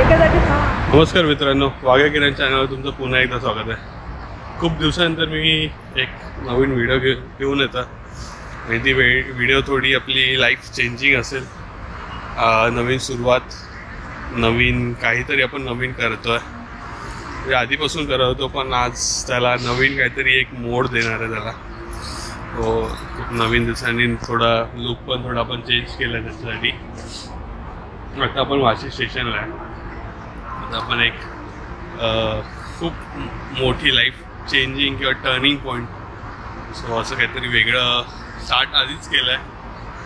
नमस्कार मित्रांनो, वाघ्या किरण चॅनलवर तुमचं पुन्हा एकदा स्वागत आहे। खूप दिवसानंतर मी एक नवीन व्हिडिओ घेऊन येतो आणि ती व्हिडिओ थोडी आपली लाईफ चेंजिंग असेल। नवीन सुरुवात, नवीन काहीतरी आपण नवीन करतोय, म्हणजे आधीपासून करत होतो पण आज त्याला नवीन काहीतरी एक मोड देणार आहे त्याला। तो खूप नवीन दिवसांनी थोडा लुक पण थोडा आपण चेंज केला त्याच्यासाठी। आता आपण वाशी स्टेशनला आहे। आता आपण एक खूप मोठी लाईफ चेंजिंग किंवा टर्निंग पॉईंट, सो असं काहीतरी वेगळं स्टार्ट आधीच केलं आहे,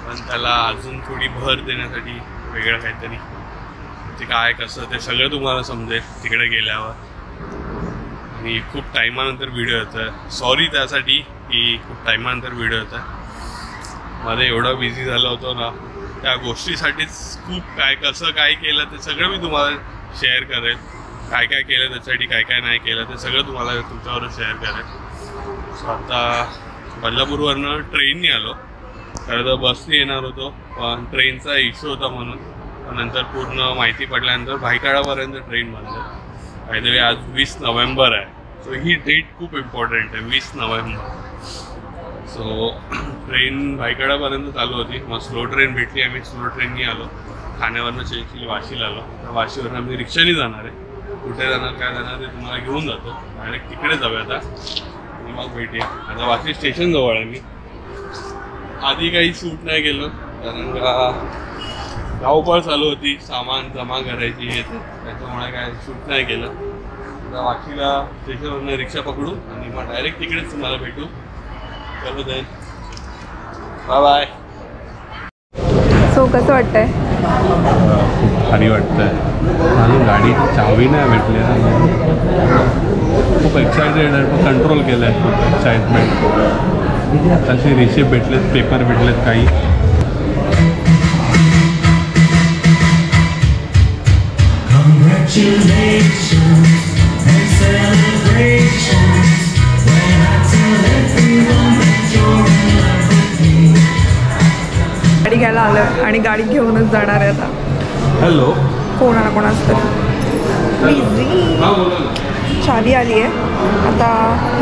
पण त्याला अजून थोडी भर देण्यासाठी वेगळं काहीतरी, ते काय कसं ते सगळं तुम्हाला समजेल तिकडे गेल्यावर। आणि खूप टायमानंतर व्हिडिओ येतो आहे, सॉरी त्यासाठी की खूप टायमानंतर व्हिडिओ येतो आहे। मला एवढा बिझी झाला होतो ना, त्या गोष्टीसाठीच खूप कसं काय केलं ते सगळं मी तुम्हाला शेअर करेल। काय काय केलं त्याच्यासाठी, काय काय नाही केलं ते सगळं तुम्हाला तुमच्यावर शेअर करेल। सो आता बदलापूरवरनं ट्रेनने आलो, खरं तर बसने येणार होतो पण ट्रेनचा इश्यू होता म्हणून नंतर पूर्ण माहिती पडल्यानंतर भायखळापर्यंत ट्रेन बंद आहे। काहीतरी आज 20 नोव्हेंबर आहे, सो ही डेट खूप इम्पॉर्टंट आहे, 20 नोव्हेंबर। सो ट्रेन भायखळापर्यंत चालू होती, मग स्लो ट्रेन भेटली, आम्ही स्लो ट्रेननी आलो। ठाण्यावरनं चेंज केली, वाशीला आलो। तर वाशीवरनं आम्ही रिक्षाने जाणार आहे, कुठे जाणार काय जाणार ते तुम्हाला घेऊन जातो, डायरेक्ट तिकडे जाऊया आता आणि मग भेटूया। आता वाशी स्टेशन जवळ आहे, मी आधी काही शूट नाही केलं कारण का धावपळ चालू होती, सामान जमा करायची हे त्याच्यामुळे काय शूट नाही केलं। आता वाशीला स्टेशनवरनं रिक्षा पकडू आणि मग डायरेक्ट तिकडेच तुम्हाला भेटू। चलो देन, बाय बाय। सो कसं वाटतंय? खूप भारी वाटतंय। अजून गाडीची चावी नाही भेटली ना, खूप एक्सायटेड आहे, पण कंट्रोल केलं आहे खूप एक्साइटमेंट। तसे रिसिप्ट भेटलेत, पेपर भेटलेत काही। गाडी घ्यायला आलं आणि गाडी घेऊनच जाणार आहे आता। हॅलो, कोणाला कोणाच तरी चावी आली आहे, आता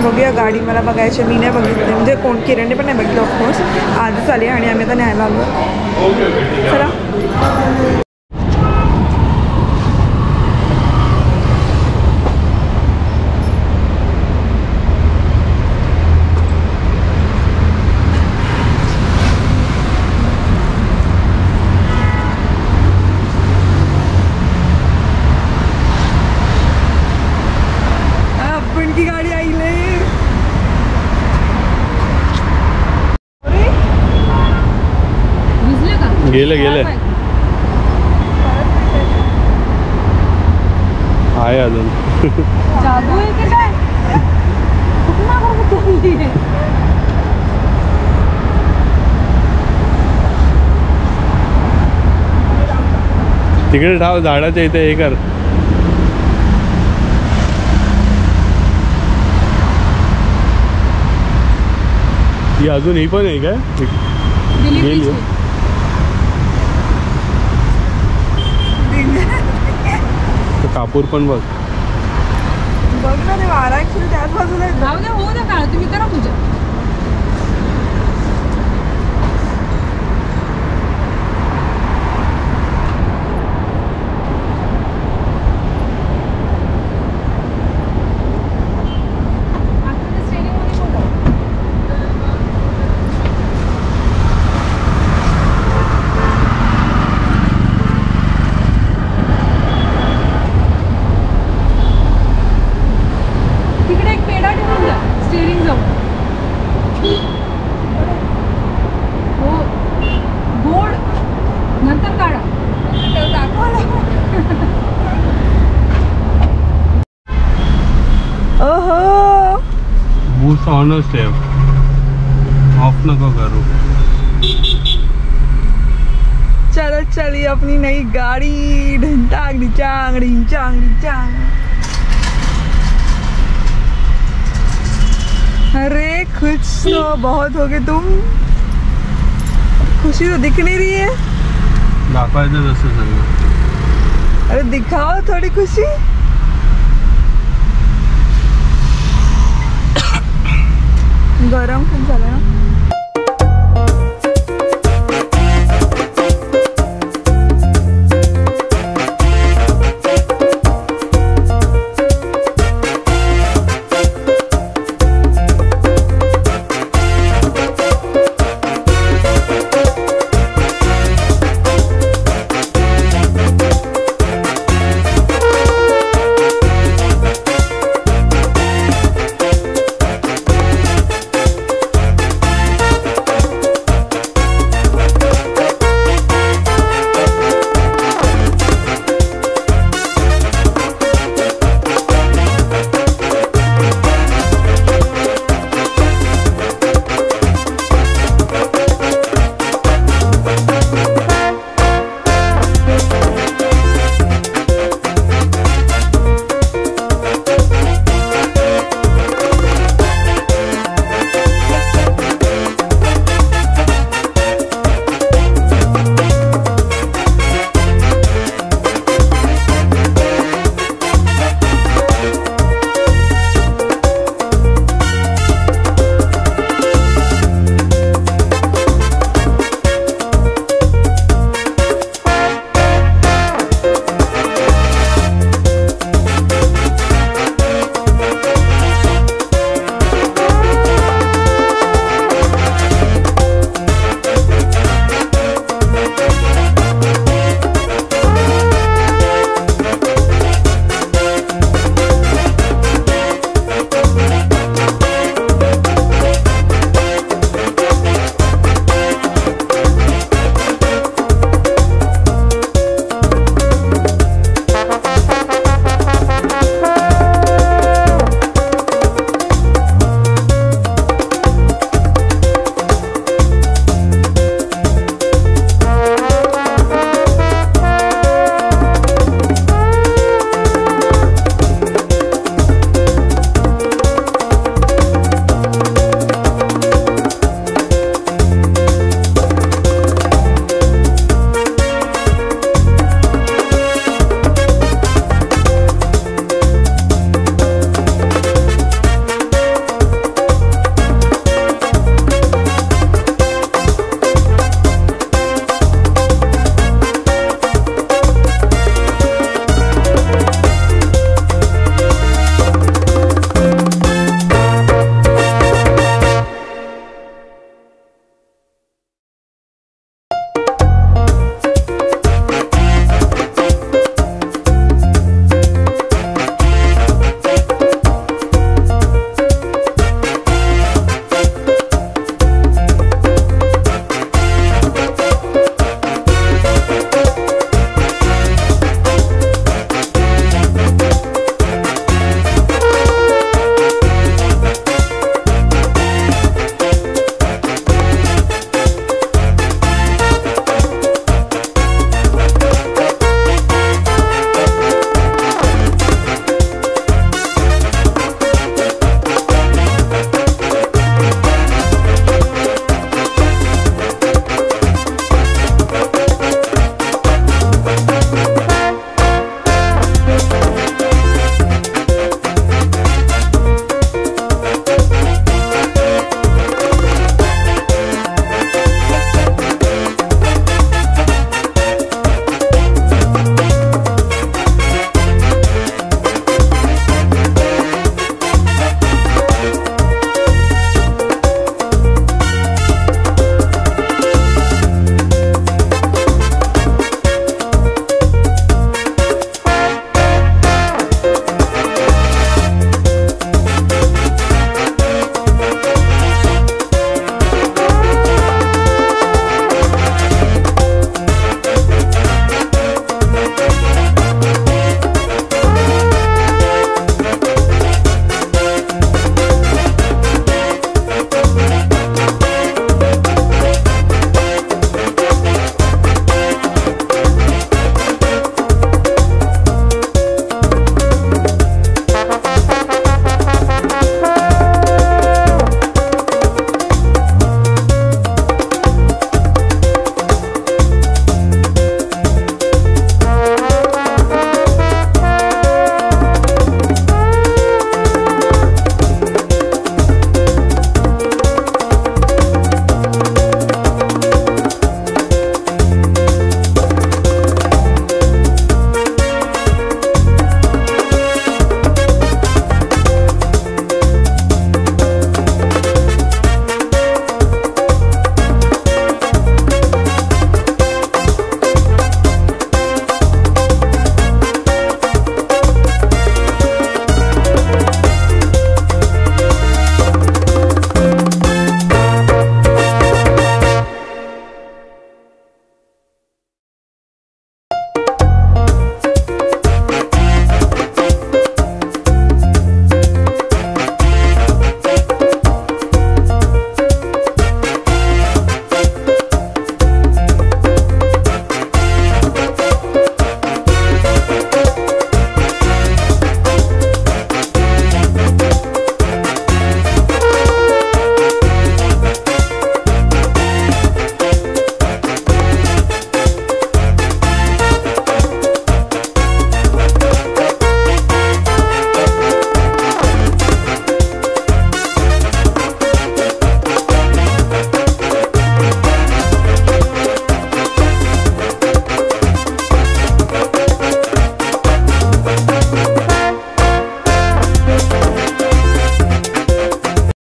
बघूया गाडी। मला बघायची, मी नाही बघितली, म्हणजे कोण किरणने पण नाही बघितलं ऑफकोर्स, आजच आली आणि आम्ही आता न्यायला आलो। चला गाड़ी आई ले। गेले गेले आहे अजून। जादू आहे की काय? तिकडे ठाव, झाडाच्या इथे हे कर। ही अजून ही पण आहे काय? गेली कापूर पण बघ ना, ते वारा ऍक्च्युली त्याच बाजूला हो ना का तुम्ही करा पूजा। ऑनर्स है, ऑफ नको करू। चलो चलिए अपनी नई गाड़ी। ढंटांग डिचांग डिचांग डिचांग। अरे खुश तो बहुत हो गए तुम, खुशी तो दिख नहीं रही है। दाखवायचं जसं सगळं। अरे दिखाओ थोड़ी खुशी। गरम खूप झालं ना।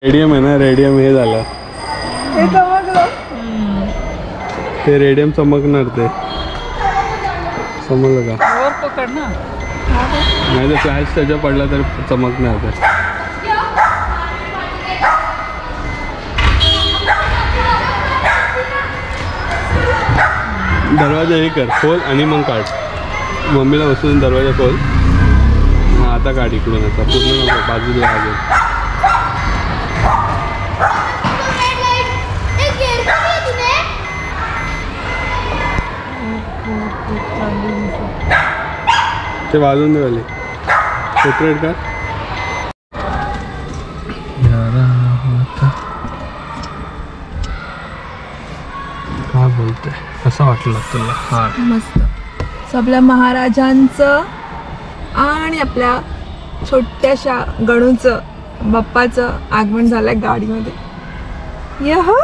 रेडियम आहे ना, रेडियम हे झालं, हे चमकलं, ते रेडियम चमकणार, ते समजलं का? पकड ना, नाही तर फ्लॅश त्याच्या पडला तर चमकणार ते. दरवाजा हे कर, खोल आणि मग काढ. मम्मीला बसून दरवाजा खोल. आता काढ इकडून, आता पूर्ण नको, बाजूला लागेल. ते वाजून दे वाले, सेपरेट कर. काय बोलते, कसं वाटलं तुला? हा मस्त. आपल्या महाराजांचं आणि आपल्या छोट्याशा गणूचं बाप्पाचं आगमन झालंय गाडीमध्ये. यहो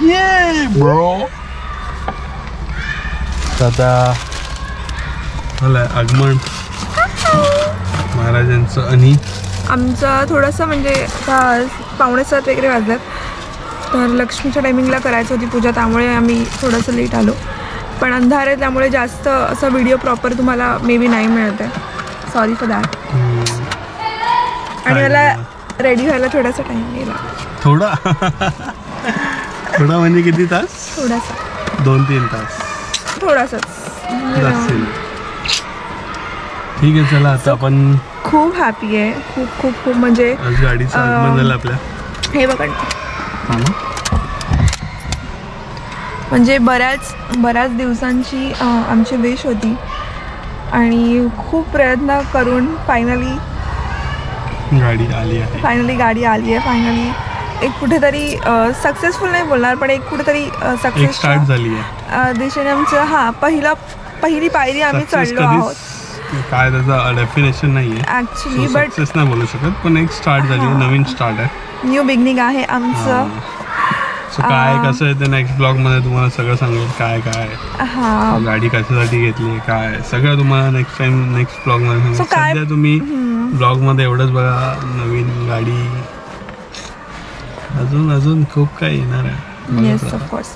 ये ब्रो. आता झालंय आगमन महाराजांचं आणि आमचं थोडंसं म्हणजे आता 6:45 वगैरे वाजल्यात. तर लक्ष्मीच्या टायमिंगला करायची होती पूजा, त्यामुळे आम्ही थोडंसं लेट आलो. पण अंधार आहे त्यामुळे जास्त असा व्हिडिओ प्रॉपर तुम्हाला मे बी नाही मिळत आहे. Sorry for that. आणि मला रेडी व्हायला थोडासा टाईम गेला. थोडा थोडा म्हणजे किती तास? थोडासा 2-3 तास. थोडासाच. ठीक आहे, चला आता आपण खूप हॅपी आहे. खूप खूप खूप म्हणजे आज गाडीचं आगमन झालं आपल्या. हे बघा म्हणजे बऱ्याच दिवसांची आमची विश होती आणि खूप प्रयत्न करून फायनली गाडी आली आहे. फायनली एक कुठेतरी सक्सेसफुल नाही बोलणार, पण एक कुठेतरी सक्सेस स्टार्ट झाली आहे दिशेने आमचं. पहिली पायरी आम्ही चढलो आहोत. काय त्याचा डेफिनेशन नाही आहे ॲक्च्युली, बट सक्सेस नाही बोलू शकत, पण एक स्टार्ट झाली आहे, नवीन स्टार्ट आहे, न्यू बिगनिंग आहे आमचं. काय कसं आहे ते नेक्स्ट ब्लॉग मध्ये तुम्हाला सगळं सांगेल. काय गाडी कशासाठी घेतली, काय सगळं तुम्हाला नेक्स्ट ब्लॉग मध्ये सांगेल. सध्या तुम्ही ब्लॉग मध्ये एवढंच बघा, नवीन गाडी, अजून खूप काही येणार आहे. Yes of course,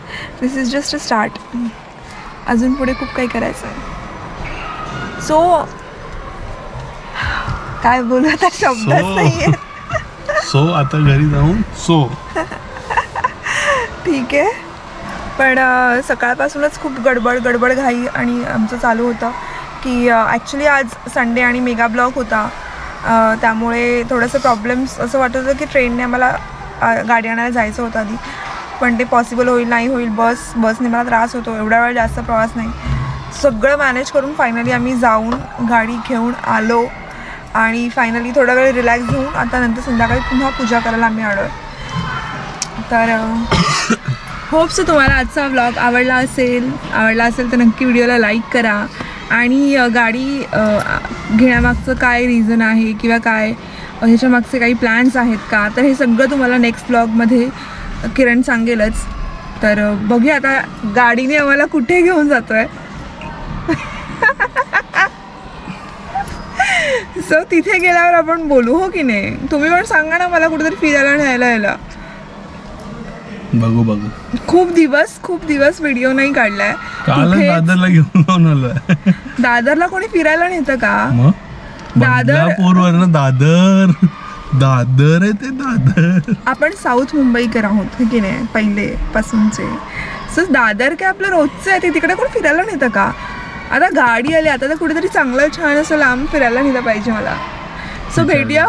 this is just a start. अजून पुढे खूप काही करायचं आहे. सो काय बोलू आता, शब्दच नाहीये. सो आता घरी जाऊन ठीक आहे. पण सकाळपासूनच खूप गडबड घाई आणि आमचं चालू होतं की ॲक्च्युली आज संडे आणि मेगा ब्लॉग होता. त्यामुळे थोडंसं प्रॉब्लेम्स असं वाटत होतं की ट्रेनने आम्हाला गाडी आणायला जायचं होतं आधी, पण ते पॉसिबल होईल नाही होईल. बसने मला त्रास होतो, एवढा वेळ जास्त प्रवास नाही. सगळं मॅनेज करून फायनली आम्ही जाऊन गाडी घेऊन आलो आणि फायनली थोडा वेळ रिलॅक्स घेऊन आता नंतर संध्याकाळी पुन्हा पूजा करायला आम्ही आलो. तर होप्स तुम्हाला आजचा व्लॉग आवडला असेल तर नक्की व्हिडिओला लाईक करा. आणि गाडी घेण्यामागचं काय रिझन आहे किंवा काय ह्याच्यामागचे काही प्लॅन्स आहेत का, तर हे सगळं तुम्हाला नेक्स्ट व्लॉगमध्ये किरण सांगेलच. तर बघूया आता गाडीने आम्हाला कुठे घेऊन जातोय. सो तिथे गेल्यावर आपण बोलू, हो की नाही? तुम्ही पण सांगा ना मला कुठेतरी फिरायला न्यायला यायला. बघू खूप दिवस व्हिडिओ नाही काढलाय. दादरला घेऊन जाऊन आलोय. दादरला कोणी फिरायला नेतं का? दादर आहे ते. दादर आपण साऊथ मुंबईकर आहोत की नाही पहिले पासूनचे. सो दादर काय आपलं रोजचं आहे, ते तिकडे कोण फिरायला नेतं का? आता गाडी आली, आता तर कुठेतरी चांगलं छान असं लांब फिरायला नेलं पाहिजे मला. सो भेटूया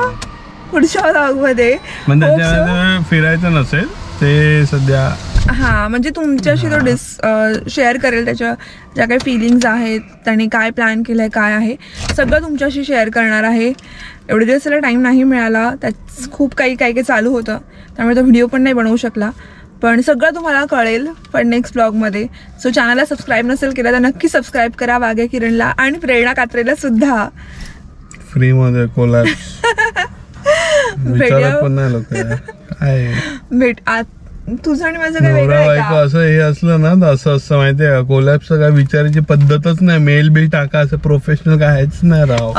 पुढच्या व्लॉगमध्ये. म्हणजे फिरायचं नसेल ते सध्या, हां म्हणजे तुमच्याशी तो शेअर करेल त्याच्या ज्या काही फिलिंग्स आहेत, त्याने काय प्लॅन केलं आहे, काय आहे, सगळं तुमच्याशी शेअर करणार आहे. एवढे दिवस त्याला टाईम नाही मिळाला, त्यात खूप काही चालू होतं, त्यामुळे तो व्हिडिओ पण नाही बनवू शकला. पण सगळं तुम्हाला कळेल पण नेक्स्ट ब्लॉगमध्ये. सो चॅनलला सबस्क्राईब नसेल केलं तर नक्की सबस्क्राईब करा वाघ्या किरणला आणि प्रेरणा कात्रेला सुद्धा. फ्रीमध्ये कोलॅप्स भेट तुझं आणि माझं काय वेगळं आहे का? असं हे असलं ना, असं माहितीये का, कोलॅप्सचं काय विचारायची पद्धतच नाही. मेल बिल टाका, असं प्रोफेशनल काय आहेच नाही. राहू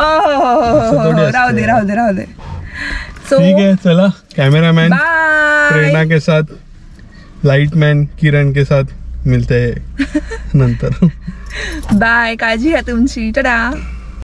दे. ठीक है, चला कैमरामैन प्रेरणा के साथ, लाइटमैन किरण के साथ मिलते हैं नंतर. बाय, काळजी घ्या तुमची. टाटा.